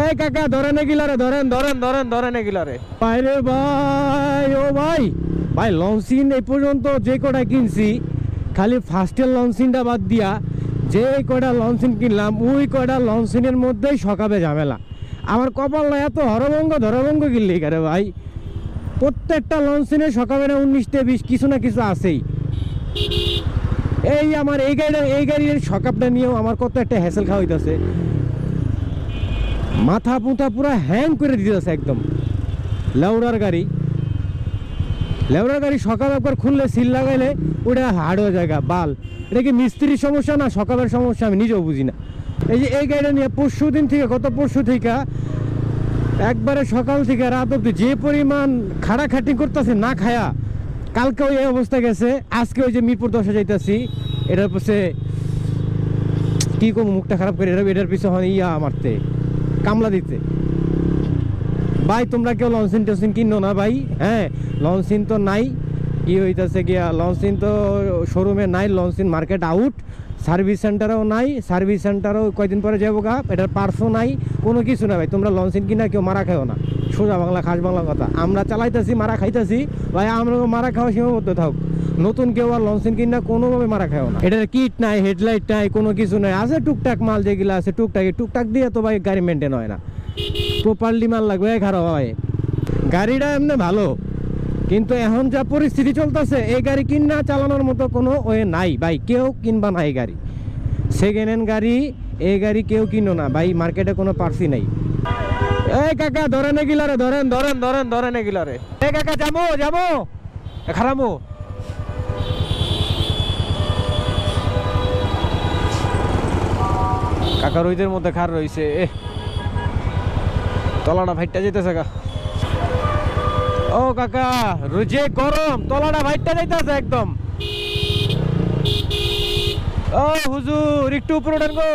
এই কাকা ধরেন এগুলা রে, ধরেন ধরেন ধরেন ধরেন এগুলা রে। বাইরে ভাই, ও ভাই ভাই লঞ্চিন এই পর্যন্ত যে কটা কিনছি, খালি ফার্স্টের লঞ্চিনটা বাদ দিয়া যে কয়টা লঞ্চিন কিনলাম ওই কয়টা লঞ্চিনের মধ্যেই সকাবে ঝামেলা। আমার কপাল না এত হরভঙ্গ ধরভঙ্গ কিনলি কারে ভাই। প্রত্যেকটা লঞ্চিনের সকাবে না 19 থেকে 20 কিছু না কিছু আছেই। এই আমার এই গাড়ির সকাপটা নিয়েও আমার কত একটা হ্যাসেল খাওয়া হইতেছে। মাথা পুঁথা পুরো হ্যাং করে দিতেছে একদম। লেউড়ার গাড়ি সকাল একবার খুললে সিল লাগাইলে ওটা হার্ড হয়ে যায় বাল। এটা কি মিস্ত্রির সমস্যা না সকালের সমস্যা আমি নিজেও বুঝি না। এই যে এই গাড়িটা নিয়ে পরশু থেকে একবারে সকাল থেকে রাত অব্দি যে পরিমাণ খাটাখাটি করতেছে না খায়া, কালকে ওই অবস্থা গেছে, আজকে ওই যে মিরপুর 10-এ যাইতেছি, এটার পিছে কি করবো মুখটা খারাপ করে এটার পিছে হয় ইয়া মারতে কামলা দিতে। ভাই তোমরা কেউ লঞ্চিন টঞ্চিন কিনো না ভাই। হ্যাঁ লঞ্চিন তো নাই, কি হইতেছে গিয়া লঞ্চিন তো শোরুমে নাই, লঞ্চিন মার্কেট আউট, সার্ভিস সেন্টারও নাই, সার্ভিস সেন্টারও কয়দিন পরে যাবো গা, এটার পার্সও নাই, কোনো কিছু না ভাই। তোমরা লঞ্চিন কিনা কেউ মারা খাও না, সোজা বাংলা খাস বাংলা কথা। আমরা চালাইতেছি মারা খাইতেছি ভাই, আমরা মারা খাওয়া সীমাবদ্ধ থাক। নতুন কেউ আর লঞ্চিন কিনা কোনোভাবে মারা খাও না। এটার কিট নাই, হেডলাইট নাই, কোনো কিছু নাই, আছে টুকটাক মাল যেগুলো আছে টুকটাক দিয়ে তো ভাই গাড়ি মেনটেন হয় না। প্রপারলি মাল লাগবে খারাপ হয়। গাড়িটা এমনি ভালো, কিন্তু এখন যা পরিস্থিতি চলতেছে এই গাড়ি কিনা চালানোর মতো কোনো ওয়ে নাই ভাই। কেউ কিনবা না এই গাড়ি, সেকেন্ড হ্যান্ড গাড়ি, এই গাড়ি কেউ কিনো না ভাই, মার্কেটে কোনো পার্সি নাই। এই কাকা ধরেন এগুলা রে, ধরেন ধরেন ধরেন ধরেন এগুলা রে। এই কাকা যাবো খারাপো। কাকা রইদের মধ্যে খার রইছে, তলাটা ভাইটটা যেতেছে গা। ও কাকা রোজে গরম, তলাটা ভাইটটা যাইতেছে একদম। ও হুজুর একটু উপরে ওঠেন গো।